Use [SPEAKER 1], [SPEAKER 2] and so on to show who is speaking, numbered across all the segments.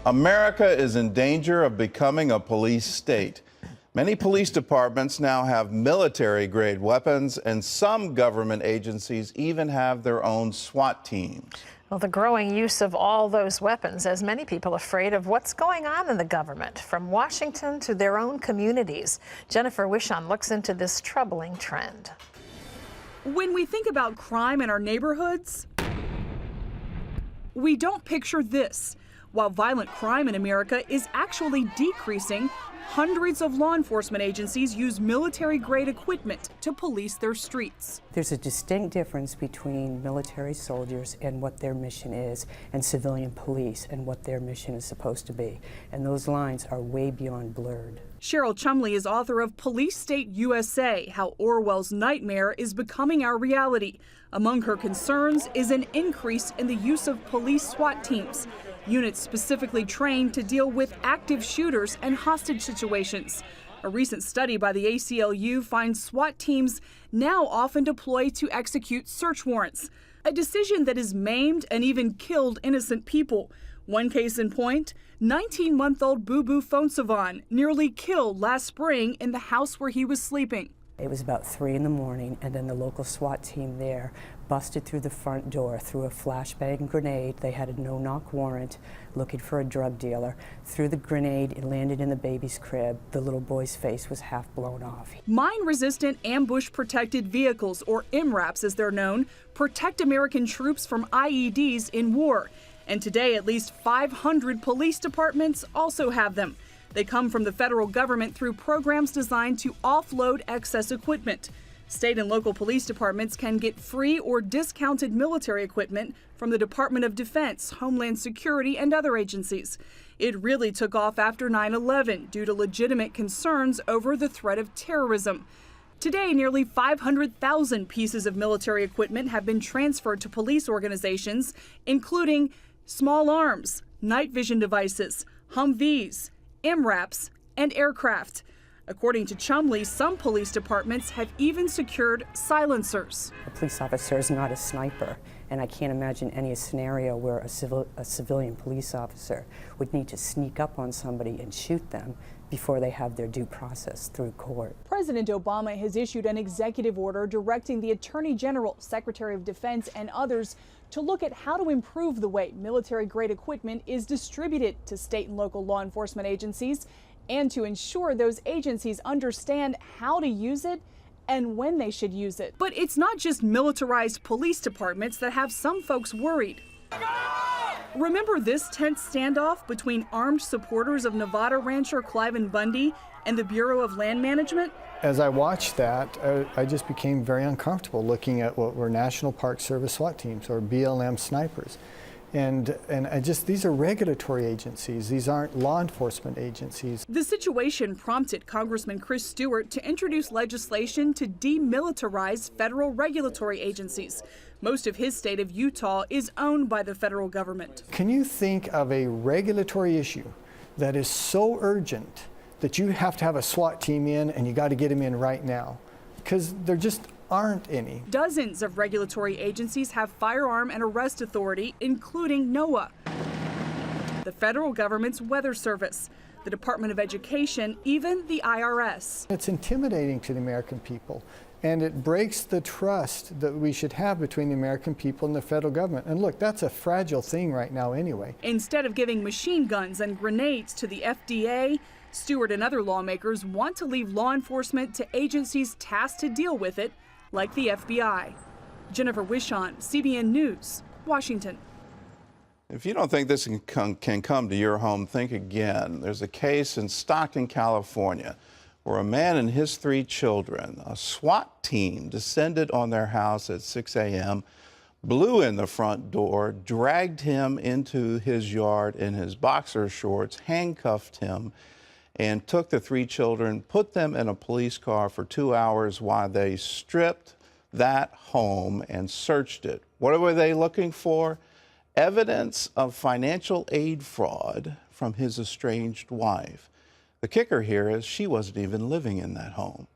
[SPEAKER 1] America is in danger of becoming a police state. Many police departments now have military-grade weapons, and some government agencies even have their own SWAT teams.
[SPEAKER 2] Well, the growing use of all those weapons has many people afraid of what's going on in the government, from Washington to their own communities. Jennifer Wishon looks into this troubling trend.
[SPEAKER 3] When we think about crime in our neighborhoods, we don't picture this. While violent crime in America is actually decreasing, hundreds of law enforcement agencies use military-grade equipment to police their streets.
[SPEAKER 4] There's a distinct difference between military soldiers and what their mission is, and civilian police and what their mission is supposed to be. And those lines are way beyond blurred.
[SPEAKER 3] Cheryl Chumley is author of Police State USA, How Orwell's Nightmare is Becoming Our Reality. Among her concerns is an increase in the use of police SWAT teams, units specifically trained to deal with active shooters and hostage situations. A recent study by the ACLU finds SWAT teams now often deploy to execute search warrants, a decision that has maimed and even killed innocent people. One case in point, 19-month-old Bubu Fonsavan nearly killed last spring in the house where he was sleeping.
[SPEAKER 4] It was about 3 in the morning, and then the local SWAT team there busted through the front door, threw a flashbang grenade. They had a no-knock warrant looking for a drug dealer. Threw the grenade, it landed in the baby's crib. The little boy's face was half blown off.
[SPEAKER 3] Mine-resistant ambush-protected vehicles, or MRAPs as they're known, protect American troops from IEDs in war. And today, at least 500 police departments also have them. They come from the federal government through programs designed to offload excess equipment. State and local police departments can get free or discounted military equipment from the Department of Defense, Homeland Security, and other agencies. It really took off after 9/11 due to legitimate concerns over the threat of terrorism. Today, nearly 500,000 pieces of military equipment have been transferred to police organizations, including small arms, night vision devices, Humvees, MRAPs, and aircraft. According to Chumley, some police departments have even secured silencers.
[SPEAKER 4] A police officer is not a sniper, and I can't imagine any scenario where a civilian police officer would need to sneak up on somebody and shoot them before they have their due process through court.
[SPEAKER 5] President Obama has issued an executive order directing the Attorney General, Secretary of Defense, and others to look at how to improve the way military-grade equipment is distributed to state and local law enforcement agencies, and to ensure those agencies understand how to use it and when they should use it.
[SPEAKER 3] But it's not just militarized police departments that have some folks worried. Remember this tense standoff between armed supporters of Nevada rancher Cliven Bundy and the Bureau of Land Management?
[SPEAKER 6] As I watched that, I just became very uncomfortable looking at what were National Park Service SWAT teams or BLM snipers. And these are regulatory agencies. These aren't law enforcement agencies.
[SPEAKER 3] The situation prompted Congressman Chris Stewart to introduce legislation to demilitarize federal regulatory agencies. Most of his state of Utah is owned by the federal government.
[SPEAKER 6] Can you think of a regulatory issue that is so urgent that you have to have a SWAT team in and you got to get them in right now? Because there just aren't any.
[SPEAKER 3] Dozens of regulatory agencies have firearm and arrest authority, including NOAA, the federal government's weather service, the Department of Education, even the IRS.
[SPEAKER 6] It's intimidating to the American people, and it breaks the trust that we should have between the American people and the federal government. And look, that's a fragile thing right now anyway.
[SPEAKER 3] Instead of giving machine guns and grenades to the FDA, Stewart and other lawmakers want to leave law enforcement to agencies tasked to deal with it, like the FBI. Jennifer Wishon, CBN News, Washington.
[SPEAKER 1] If you don't think this can come to your home, think again. There's a case in Stockton, California, where a man and his 3 children, a SWAT team, descended on their house at 6 a.m., blew in the front door, dragged him into his yard in his boxer shorts, handcuffed him, and took the 3 children, put them in a police car for 2 hours while they stripped that home and searched it. What were they looking for? Evidence of financial aid fraud from his estranged wife. The kicker here is she wasn't even living in that home.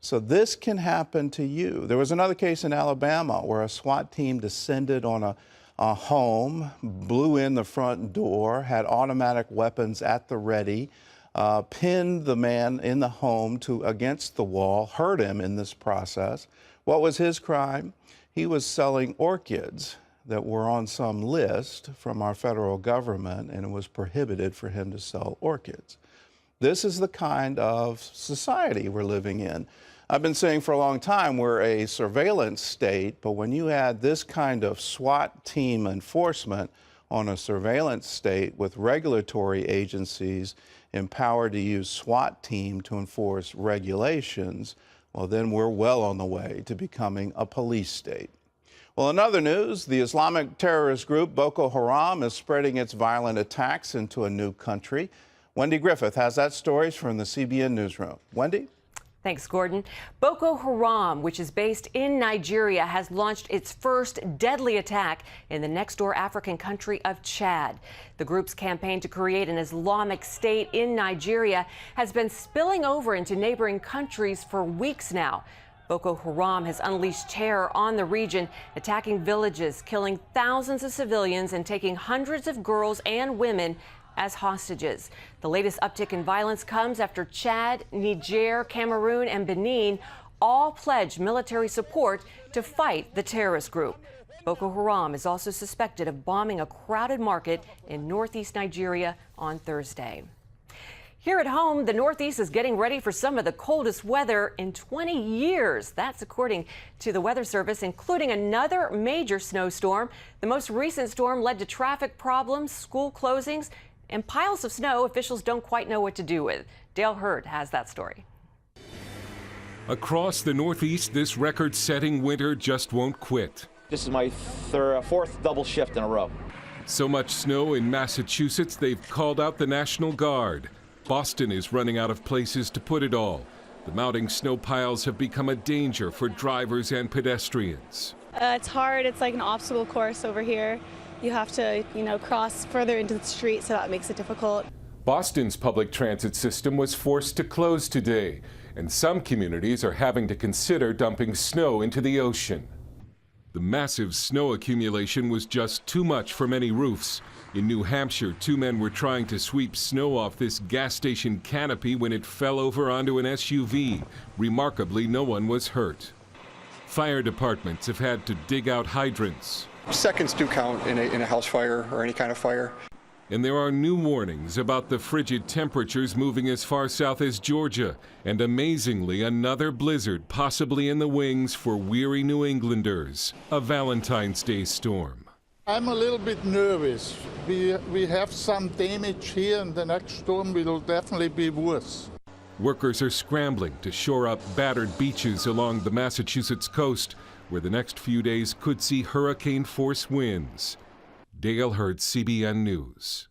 [SPEAKER 1] So this can happen to you. There was another case in Alabama where a SWAT team descended on a a home, blew in the front door, had automatic weapons at the ready, pinned the man in the home against the wall, hurt him in this process. What was his crime? He was selling orchids that were on some list from our federal government, and it was prohibited for him to sell orchids. This is the kind of society we're living in. I've been saying for a long time we're a surveillance state, but when you add this kind of SWAT team enforcement on a surveillance state with regulatory agencies empowered to use SWAT team to enforce regulations, well, then we're well on the way to becoming a police state. Well, in other news, the Islamic terrorist group Boko Haram is spreading its violent attacks into a new country. Wendy Griffith has that story from the CBN Newsroom. Wendy?
[SPEAKER 7] Thanks, Gordon. Boko Haram, which is based in Nigeria, has launched its first deadly attack in the next-door African country of Chad. The group's campaign to create an Islamic state in Nigeria has been spilling over into neighboring countries for weeks now. Boko Haram has unleashed terror on the region, attacking villages, killing thousands of civilians, and taking hundreds of girls and women as hostages. The latest uptick in violence comes after Chad, Niger, Cameroon, and Benin all pledged military support to fight the terrorist group. Boko Haram is also suspected of bombing a crowded market in northeast Nigeria on Thursday. Here at home, the Northeast is getting ready for some of the coldest weather in 20 years. That's according to the Weather Service, including another major snowstorm. The most recent storm led to traffic problems, school closings, and piles of snow officials don't quite know what to do with. Dale Hurd has that story.
[SPEAKER 8] Across the Northeast, this record-setting winter just won't quit.
[SPEAKER 9] This is my fourth double shift in a row.
[SPEAKER 8] So much snow in Massachusetts, they've called out the National Guard. Boston is running out of places to put it all. The mounting snow piles have become a danger for drivers and pedestrians.
[SPEAKER 10] It's hard. It's like an obstacle course over here. You have to, cross further into the street, so that makes it difficult.
[SPEAKER 8] Boston's public transit system was forced to close today, and some communities are having to consider dumping snow into the ocean. The massive snow accumulation was just too much for many roofs. In New Hampshire, 2 men were trying to sweep snow off this gas station canopy when it fell over onto an SUV. Remarkably, no one was hurt. Fire departments have had to dig out hydrants.
[SPEAKER 11] Seconds do count in a house fire or any kind of fire.
[SPEAKER 8] And there are new warnings about the frigid temperatures moving as far south as Georgia. And amazingly, another blizzard possibly in the wings for weary New Englanders. A Valentine's Day storm.
[SPEAKER 12] I'm a little bit nervous. We have some damage here, and the next storm will definitely be worse.
[SPEAKER 8] Workers are scrambling to shore up battered beaches along the Massachusetts coast, where the next few days could see hurricane-force winds. Dale Hurd, CBN News.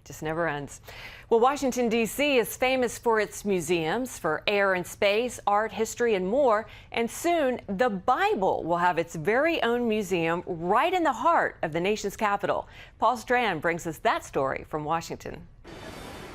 [SPEAKER 7] Just never ends. Well, Washington, D.C. is famous for its museums, for air and space, art, history, and more. And soon, the Bible will have its very own museum right in the heart of the nation's capital. Paul Strand brings us that story from Washington.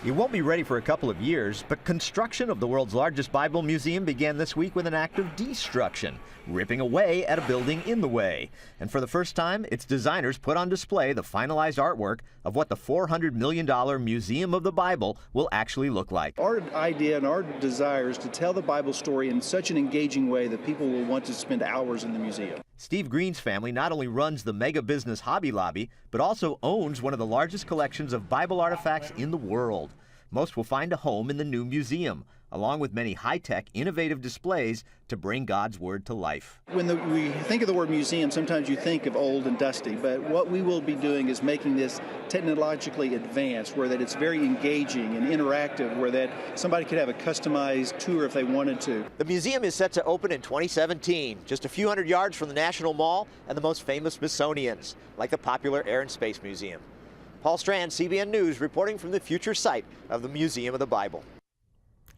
[SPEAKER 13] It won't be ready for a couple of years, but construction of the world's largest Bible museum began this week with an act of destruction, ripping away at a building in the way. And for the first time, its designers put on display the finalized artwork of what the $400 million Museum of the Bible will actually look like.
[SPEAKER 14] Our idea and our desire is to tell the Bible story in such an engaging way that people will want to spend hours in the museum.
[SPEAKER 13] Steve Green's family not only runs the mega business Hobby Lobby, but also owns one of the largest collections of Bible artifacts in the world. Most will find a home in the new museum, along with many high-tech, innovative displays to bring God's Word to life.
[SPEAKER 14] When we think of the word museum, sometimes you think of old and dusty, but what we will be doing is making this technologically advanced, where that it's very engaging and interactive, where that somebody could have a customized tour if they wanted to.
[SPEAKER 13] The museum is set to open in 2017, just a few hundred yards from the National Mall and the most famous Smithsonian's, like the popular Air and Space Museum. Paul Strand, CBN News, reporting from the future site of the Museum of the Bible.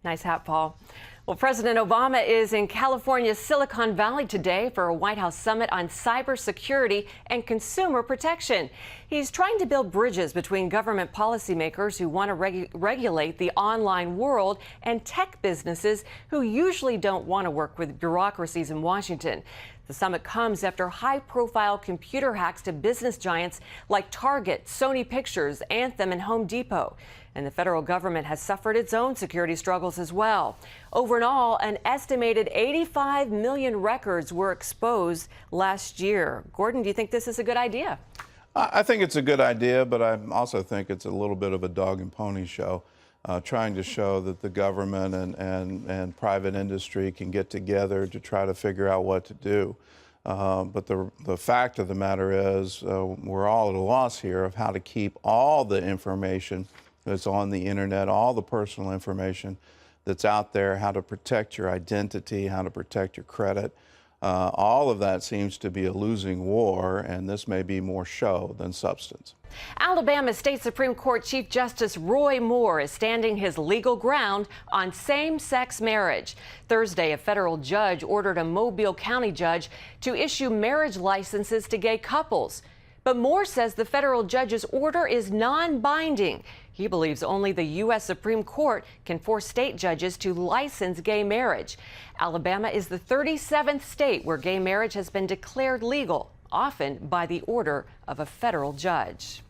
[SPEAKER 7] Nice hat, Paul. Well, President Obama is in California's Silicon Valley today for a White House summit on cybersecurity and consumer protection. He's trying to build bridges between government policymakers who want to regulate the online world and tech businesses who usually don't want to work with bureaucracies in Washington. The summit comes after high-profile computer hacks to business giants like Target, Sony Pictures, Anthem, and Home Depot. And the federal government has suffered its own security struggles as well. Overall, an estimated 85 million records were exposed last year. Gordon, do you think this is a good idea?
[SPEAKER 1] I think it's a good idea, but I also think it's a little bit of a dog and pony show, trying to show that the government and private industry can get together to try to figure out what to do. But the fact of the matter is we're all at a loss here of how to keep all the information that's on the internet, all the personal information that's out there, how to protect your identity, how to protect your credit. All of that seems to be a losing war, and this may be more show than substance.
[SPEAKER 7] Alabama State Supreme Court Chief Justice Roy Moore is standing his legal ground on same-sex marriage. Thursday, a federal judge ordered a Mobile County judge to issue marriage licenses to gay couples. But Moore says the federal judge's order is non-binding. He believes only the U.S. Supreme Court can force state judges to license gay marriage. Alabama is the 37th state where gay marriage has been declared legal, often by the order of a federal judge.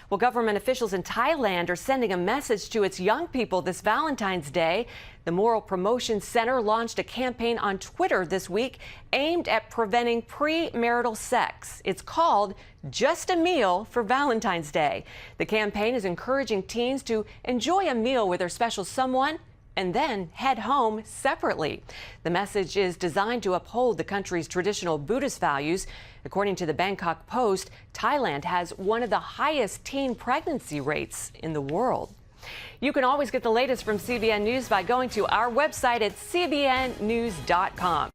[SPEAKER 7] Well, government officials in Thailand are sending a message to its young people this Valentine's Day. The Moral Promotion Center launched a campaign on Twitter this week aimed at preventing premarital sex. It's called Just a Meal for Valentine's Day. The campaign is encouraging teens to enjoy a meal with their special someone and then head home separately. The message is designed to uphold the country's traditional Buddhist values. According to the Bangkok Post, Thailand has one of the highest teen pregnancy rates in the world. You can always get the latest from CBN News by going to our website at cbnnews.com.